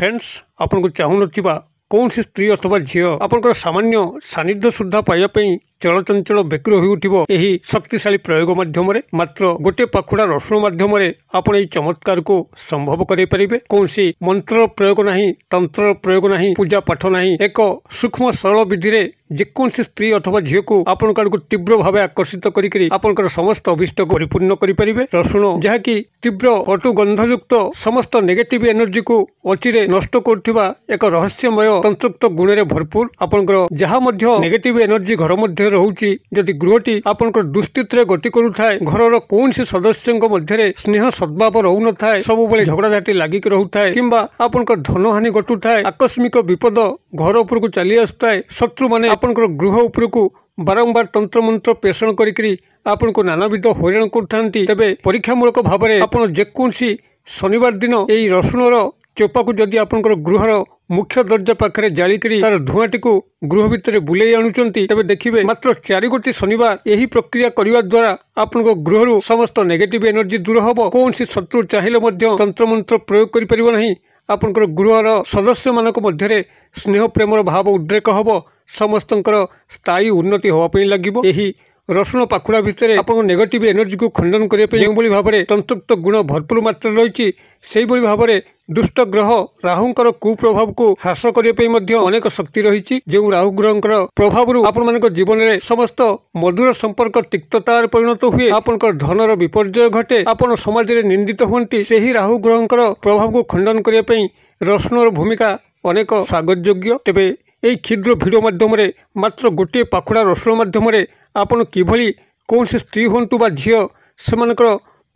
Friends आपन को चाहू नथिबा कौन सी स्त्री अथवा झील आपंकर सामान्य सानिध्य सुधा पाइबापी चलचंचल व्यग्र हो उठिबो एही शक्तिशाली प्रयोग माध्यम मात्र गोटे पाखुड़ा रसुण माध्यम आपण एही चमत्कार को संभव करै परिबे। कौनसी मंत्र प्रयोग नहीं, तंत्र प्रयोग नहीं, पूजा पाठ नहीं, एक सूक्ष्म सरल विधि रे जेकोसी स्त्री अथवा झील को आपण को तीव्र भाव आकर्षित करी आपनकर समस्त अभिष्ट को परिपूर्ण करि परिबे। रसुण जहाँकि तीव्र कटु गंधयुक्त समस्त नेगेटिव एनर्जी को अचिरे नष्ट करथिबा एक रहस्यमय तंत्रोक्त गुण रे भरपूर। आपनकर जहाँ मध्य नेगेटिव एनर्जी घर मध्य रहुची जदि गृहटी आपनकर दुस्थित रे गति करूथाय, घरर कौनसी सदस्यंक मध्य स्नेह सद्भाव रहू न थाए, सब बेले झगड़ाझाटी लागिक रहुथाय किंबा आपनकर धनहानि घटुथाय, आकस्मिक विपद घर उपर को चली आसुथाय, शत्रु माने आपनकर गृह उपर को बारंबार तंत्र मंत्र पेषण करी आपन को नानाविध हैरान करथांती। तेबे परीक्षामूलक भाव में आपन जेकोसी शनिवार दिन एई रसुणर चोपा को जदि आपनकर गृहर मुख्य दरजा पाखे जालिकरी तार धुआटी को गृह भितर बुले आणुचंती, तेबे देखिबे मात्र 4 गोटी शनिवार यही प्रक्रिया करने द्वारा आपनको गृह समस्त नेगेटिव एनर्जी दूर हबो। कौनसी शत्रु चाहिए मध्य तंत्र मंत्र प्रयोग करि परिबो नहीं। आपनकर गृहर सदस्य मानक मध्य स्नेह प्रेमर भाव उद्रेक हबो, समस्तंकर स्थायी उन्नति होवापई लागिबो। एही रसुण पाखुड़ा भितर आपन नेगेटिव एनर्जी को खंडन करने जो भाव में तंत्रोक्त गुण भरपूर मात्रा रही से भाव में दुष्ट ग्रह राहुंकर कुप्रभाव को ह्रास करने अनेक शक्ति रही। जो राहु ग्रहंकर प्रभाव आपण मान जीवन में समस्त मधुर संपर्क तिक्ततार परिणत हुए, आपनकर धनर विपर्जय घटे, आपन समाज में निंदित हुंती। से ही राहु ग्रहंकर प्रभाव को खंडन करने रसुणर भूमिका अनेक स्वागत योग्य। तेबे यही क्षुद्र भिडियो माध्यम मात्र गोटे पाखुड़ा रसुण माध्यम आपण किभली कौन स्त्री हूँ बा झील से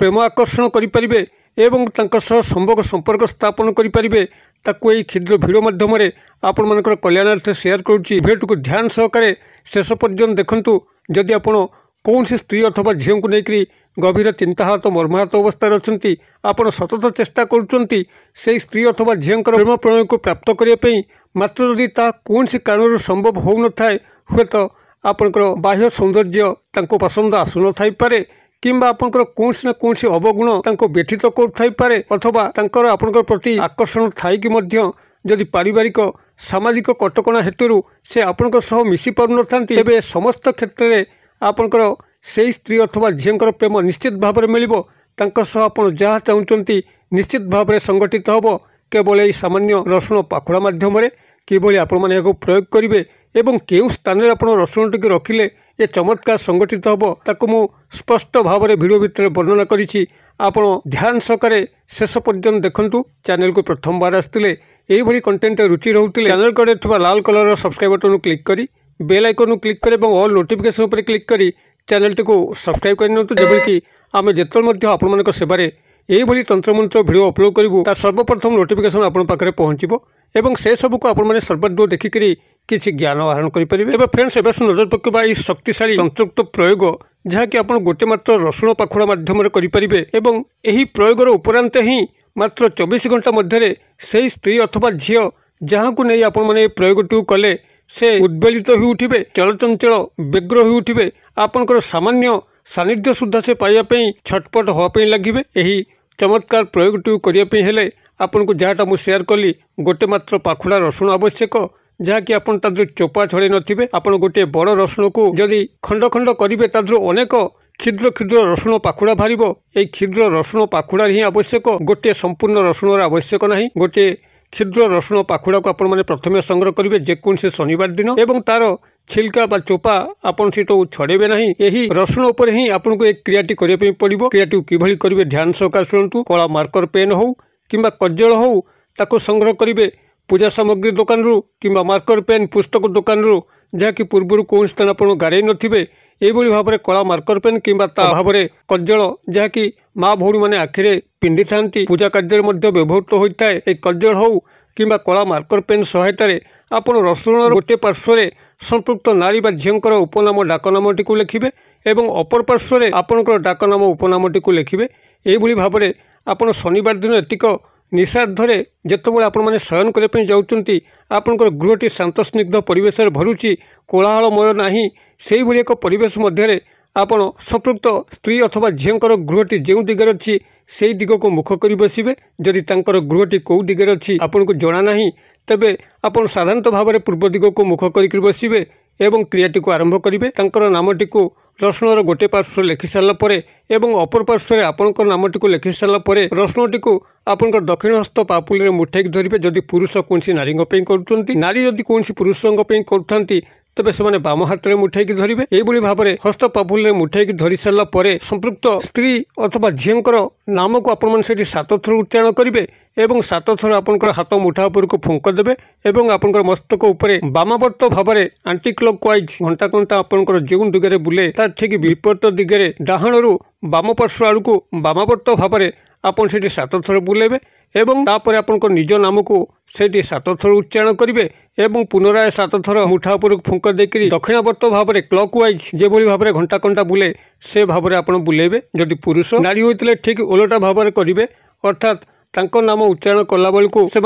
प्रेम आकर्षण करें एवं संभोग संपर्क स्थापन करें, ताकू यही क्षुद्र भिडियो माध्यम आपण मानकर कल्याणार्थ शेयर करुच्ची। भिडियो को ध्यान सहकारे शेष पर्यंत देखंतु। जदि आपण कौन स्त्री अथवा झील को लेकर गभीर चिंताहत मर्माहत अवस्था अच्छा, आपण सतत चेष्टा करुँच से स्त्री अथवा झील प्रेम प्रणय को प्राप्त करने मात्र जदि ता कौन कारण संभव हो न थाए, हुए तो आपनकर बाह्य सौंदर्य तांको पसंद आसु न थाई पारे, किंबा आपनकर कौनसी न कौनसी अवगुण तांको व्यथित कर पारे, अथवा तांकर आपनकर प्रति आकर्षण थाई कि मध्य जदि पारिवारिक सामाजिक कटकणा हेतु से आपनकर सह मिसी पारु नथांती, तेबे समस्त क्षेत्र में आपनकर से स्त्री अथवा झील प्रेम निश्चित भाव में मिलिबो। तांको सह आपण जहाँ चाहूँचंती निश्चित भाव में संगठित हबो। केवल यही सामान्य रसुण पाखुड़ा माध्यम किभली आपण माने प्रयोग करेंगे एवं केउ स्थान में आपण रसुण टी रखिले ये चमत्कार संगठित हबो, ताकू मु स्पष्ट भाव में भिडियो भितर वर्णना करिछि। आपण ध्यान सहकारे शेष पर्यंत देखंतु। चैनल को प्रथम बार आसतिले एही भली कंटेंट रुचि रहउतिले चैनल कड़े थिबा लाल कलर सब्सक्राइब बटन क्लिक करी बेल आइकन क्लिक करे एवं ऑल नोटिफिकेशन पर क्लिक करी चैनल टी को सब्सक्राइब करनियंतु, जेबल कि आमे जेतल मध्य आपण मानक सेबारे एही भली तंत्र मंत्र भिडियो अपलोड करिवु ता सर्वप्रथम नोटिफिकेशन आपण पाखरे पहुंचीबो एवं से सब को आपण माने सर्वदो देखिकरी किसी ज्ञान आहरण करेंगे। तेज फ्रेंड्स एवं नजर पकेबा यह शक्तिशाली तंत्रोक्त प्रयोग जहाँकि आप गोटे मात्र रसुण पाखुड़ा माध्यम करेंगे एवं यही प्रयोगर उपरांत ही मात्र 24 घंटा मध्य से स्त्री अथवा झील जहाँ को नहीं आपण माने प्रयोगटी कले से उद्वेलित हो उठिबे, चलचंचल व्यग्र हो उठिबे, आपनकर सामान्य सानिध्य सुधा से पाइबापी छटपट होवापी लगे। यही चमत्कार प्रयोगटी करने हेले आपन को जहाँटा मुझे शेयर कली गोटे मात्र पाखुड़ा रसुण आवश्यक, जहाँकि आपन ताद्र चोपा छड़े नथिबे। आपन गोटे बड़ रसुण को जदि खंड खंड करेंगे ताद्र अनेक क्षुद्र क्षुद्र रसुण पाखुड़ा बाहरिबो। एई क्षुद्र रसुण पाखुड़ा ही आवश्यक, गोटे संपूर्ण रसुणर आवश्यक नहीं। गोटे क्षुद्र रसुण पाखुड़ा को आपण माने प्रथमे संग्रह करेंगे जेकोसी शनिवार दिन एवं तार छिलका बा चोपा आपन सीटो छड़ेबे नहीं। यही रसुण उपर ही आपन को एक क्रियाटी करने पड़िबो। क्रियाटी किभली करेंगे ध्यान सहकार शुणु। कला मार्कर पेन हो किंबा कज्जल हो ताको संग्रह करेंगे पूजा सामग्री दुकान रू किंबा मार्कर पेन पुस्तक दुकान रू, जहाँकि पूर्व कौन स्थान आप गाड़े नथिबे एभली भाव में कला मार्कर पेन किंबा ता भाव में कज्जल जहाँकि माँ भौणी मैंने आखिरे पिंधि थांती पूजा कार्य व्यवहृत होता है। एक कज्जल हो किंबा कला मार्कर पेन सहायतार आपन रसुण गोटे पार्श्व संपृक्त नारी बा झील उपनाम डाकनामटी को लिखिबे एवं अपर पार्श्व आपनकर डाकनाम उपनामटी को लिखिबे। एभली भाव में आपन शनिवार दिन एतिक निशार्धरे जितेबाला आपण मैंने शयन करने जाऊँगी आपंकर गृहटी शांत स्निग्ध परिवेश भरुची, कोलाहलमय नहीं। से भली एक परिवेश मध्य आपण संपृक्त स्त्री अथवा झील गृहटी जो दिगरे अच्छी सेई दिग को मुख कर बसवे। जदि तांकर गृहटी कौ दिगरे अच्छी आपको जना नहीं तेबे आपण साधारणतः भाव में पूर्व दिग को मुख कर बसवे एवं क्रियाटी को आरंभ करेंगे। तांकर नामटी को रसुणर गोटे पार्श्व लिखि सारापर एवं अपर पार्श्व आपंकर नामटी को लिखि सारापर रसुणटी को आपंकर दक्षिण हस्त पापुल मुठाई धरवे। जदि पुरुष कौन नारी कर नारी जदि कौन पुरुषों कर तेबे से बाम हाथ में मुठाई धरवे। यही भाव में हस्त पापुल मुठाई धरी सारापर संपृक्त स्त्री अथवा झीर नाम को आपण मैंने 7 थर उच्चारण करेंगे एवं 7 थर आपंकर हाथ मुठा उपर को फुंक देवे एवं आपंकर मस्तक उपरे बामावर्त भाव में आंटी क्लॉक वाइज घंटा घंटा आपंकर जो दिगरे बुले तार ठीक विपरीत दिगरे डाहाणु बाम पार्श्व आड़ को बामावर्त भाव में आपन से 7 थर बुलेबे एवं तापर आपन निज नाम को से 7 थर उच्चारण करेंगे एवं पुनराय 7 थर मुठा उपर फुंक देकर दक्षिणावर्त भाव में क्लॉक वाइज जो भाव में घंटा घंटा बुले से भाव में आप बुलेबे। जदि पुरुष नारी होते ठीक ओलटा भाव में करेंगे अर्थात तांको नाम उच्चारण कला बेलू से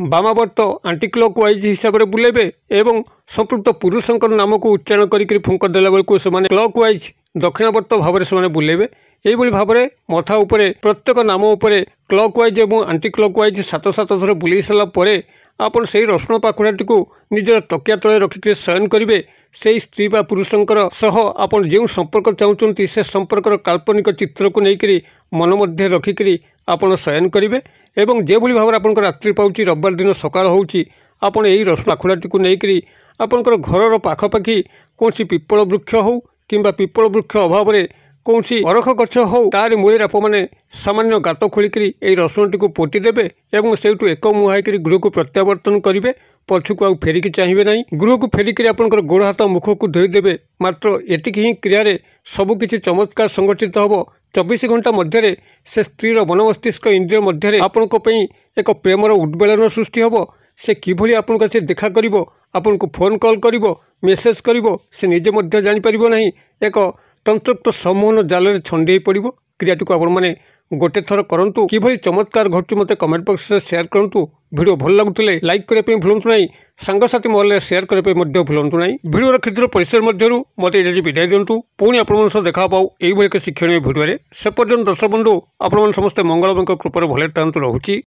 बामावर्त आंटी क्लॉक वाइज हिसाब से बुलेबे एवं संपृक्त पुरुषों नाम को उच्चारण करके फुंक देला बेलू से क्लॉक वाइज दक्षिणावर्त भाव में बुलेबे। यही भाव में मथा उपरे प्रत्येक नाम उपरे क्लॉक वाइज और आंटी क्लॉक वाइज 7 थर बुले सारापर आपन से रसुण पाखुड़ाटी को निजर तकिया तले रखिक शयन करेंगे। से स्त्री बा पुरुषंकर सह आपन जो संपर्क चाहते से संपर्कर काल्पनिक चित्र को लेकर मन मध्य रखिक आपन शयन करेंगे एवं जो भाव में आपंकर रात्रि पाँच रविवार दिन सकाल होची आपन यही रसुण पाखुड़ाटी को लेकर आपंकर घर पाखापाखि कौन पिपल वृक्ष हो कि पिपल वृक्ष अभाव में कौन अरख गछ हो तार मूल आप सामान्य गात खोलिक रसुणटी को पोटी देवे और से एक मुहाईक गृह को प्रत्यावर्तन करेंगे। पछुक आउ फेरिकी चाहिए ना गृह को फेरिक आपंकर गोड़ हाथ मुख को धोईदेवे। मात्र एतिक ही क्रिय सबकि चमत्कार संगठित हम 24 घंटा मध्य से स्त्रीर मन मस्तिष्क इंद्रिय मध्य आपण एक प्रेमर उद्वेलन सृष्टि हम। से किभली आपन से देखा करिवो आपन को फोन कॉल करिवो मेसेज करिवो से निजे मध्य जानि परिबो नहीं। एक तंत्रयुक्त सम्मोहन जाल में छंदी पड़ो। क्रियाटी को आपण मैंने गोटे थर करूँ किभली चमत्कार घटू मत कमेंट बॉक्स में शेयर करूँ। वीडियो भल लगुले लाइक करने भूलु ना सांगसाथी महल शेयर करने भूलु ना। वीडियो क्षुद्र परिसर मध्य मत ये विदाय दिंतु पुणी आप देखा पाऊ यही एक शिक्षणीय भिडियो से पर्यटन दर्शक बंधु आप समस्ते मंगलमय कृपार भले रहुची।